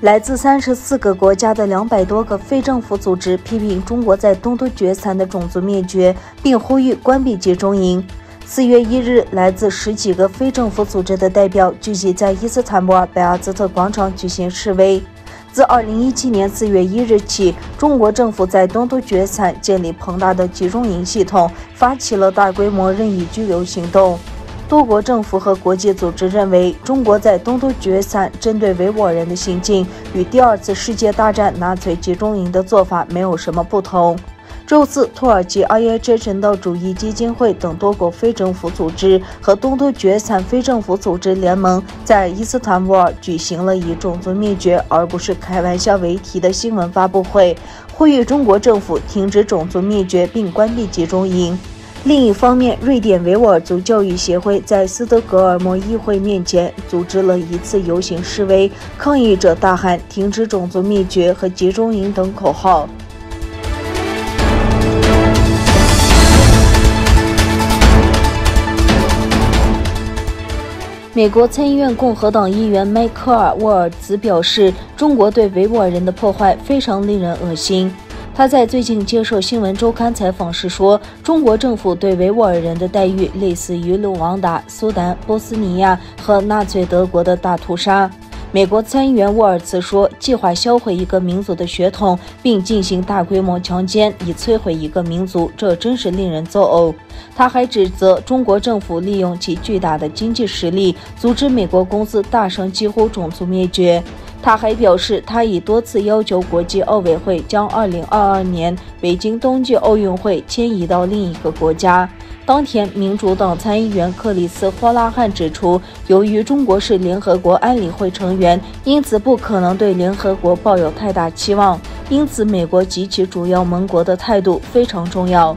来自34个国家的200多个非政府组织批评中国在东突厥散的种族灭绝，并呼吁关闭集中营。4月1日，来自10几个非政府组织的代表聚集在伊斯坦布尔贝阿兹特广场举行示威。自2017年4月1日起，中国政府在东突厥散建立庞大的集中营系统，发起了大规模任意拘留行动。多国政府和国际组织认为，中国在东突厥散针对维吾尔人的行径与第2次世界大战纳粹集中营的做法没有什么不同。周四，土耳其 IAJ 人道主义基金会等多国非政府组织和东突厥散非政府组织联盟在伊斯坦布尔举行了以种族灭绝而不是开玩笑为题的新闻发布会，呼吁中国政府停止种族灭绝并关闭集中营。另一方面，瑞典维吾尔族教育协会在斯德哥尔摩议会面前组织了一次游行示威，抗议者大喊“停止种族灭绝”和“集中营”等口号。美国参议院共和党议员迈克尔·沃尔兹表示，中国对维吾尔人的破坏非常令人恶心。他在最近接受新闻周刊采访时说，中国政府对维吾尔人的待遇类似于卢旺达、苏丹、波斯尼亚和纳粹德国的大屠杀。美国参议员沃尔茨说，计划销毁一个民族的血统，并进行大规模强奸，以摧毁一个民族，这真是令人作呕。他还指责中国政府利用其巨大的经济实力，阻止美国公司大声疾呼种族灭绝。他还表示，他已多次要求国际奥委会将2022年北京冬季奥运会迁移到另一个国家。当天，民主党参议员克里斯·霍拉汉指出，由于中国是联合国安理会成员，因此不可能对联合国抱有太大期望，因此美国及其主要盟国的态度非常重要。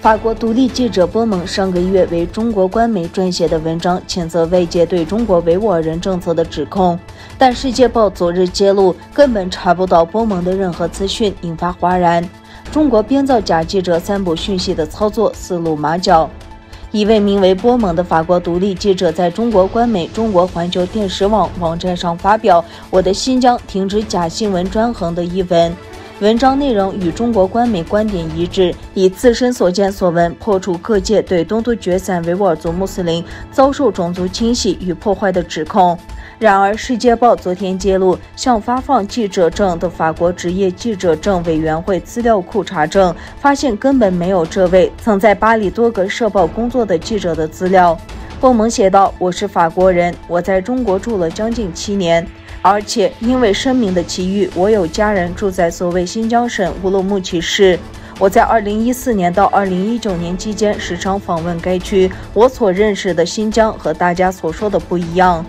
法国独立记者波蒙上个月为中国官媒撰写的文章谴责外界对中国维吾尔人政策的指控，但《世界报》昨日揭露根本查不到波蒙的任何资讯，引发哗然。中国编造假记者散布讯息的操作四路马脚。一位名为波蒙的法国独立记者在中国官媒中国环球电视网网站上发表《我的新疆停止假新闻专横》的一文。文章内容与中国官媒观点一致，以自身所见所闻破除各界对东突厥散维吾尔族穆斯林遭受种族清洗与破坏的指控。然而，《世界报》昨天揭露，向发放记者证的法国职业记者证委员会资料库查证，发现根本没有这位曾在巴黎多个社报工作的记者的资料。波蒙写道：“我是法国人，我在中国住了将近7年。而且因为声明的奇遇，我有家人住在所谓新疆省乌鲁木齐市。我在2014年到2019年期间时常访问该区，我所认识的新疆和大家所说的不一样。”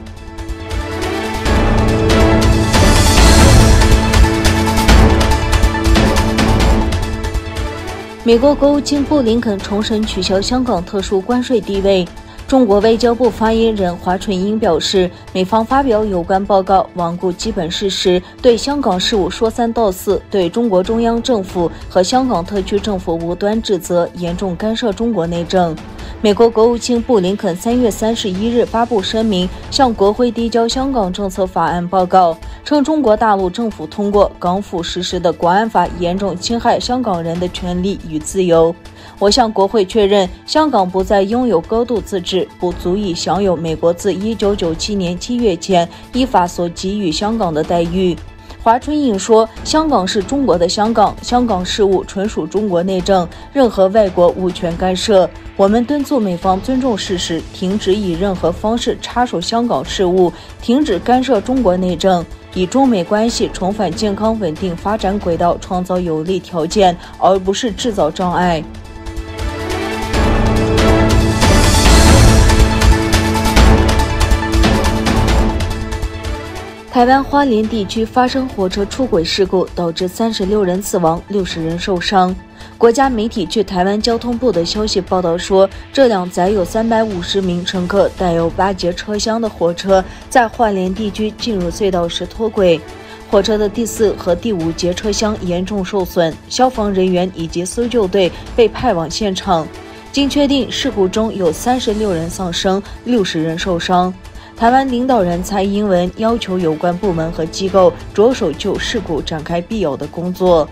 美国国务卿布林肯重申取消香港特殊关税地位。中国外交部发言人华春莹表示，美方发表有关报告罔顾基本事实，对香港事务说三道四，对中国中央政府和香港特区政府无端指责，严重干涉中国内政。美国国务卿布林肯3月31日发布声明，向国会递交香港政策法案报告，称中国大陆政府通过港府实施的国安法严重侵害香港人的权利与自由。我向国会确认，香港不再拥有高度自治，不足以享有美国自1997年7月前依法所给予香港的待遇。华春莹说，香港是中国的香港，香港事务纯属中国内政，任何外国无权干涉。我们敦促美方尊重事实，停止以任何方式插手香港事务，停止干涉中国内政，以中美关系重返健康稳定发展轨道创造有利条件，而不是制造障碍。台湾花莲地区发生火车出轨事故，导致36人死亡，60人受伤。国家媒体据台湾交通部的消息报道说，这辆载有350名乘客、带有8节车厢的火车在花莲地区进入隧道时脱轨，火车的第4和第5节车厢严重受损，消防人员以及搜救队被派往现场。经确定，事故中有36人丧生，60人受伤。台湾领导人蔡英文要求有关部门和机构着手就事故展开必要的工作。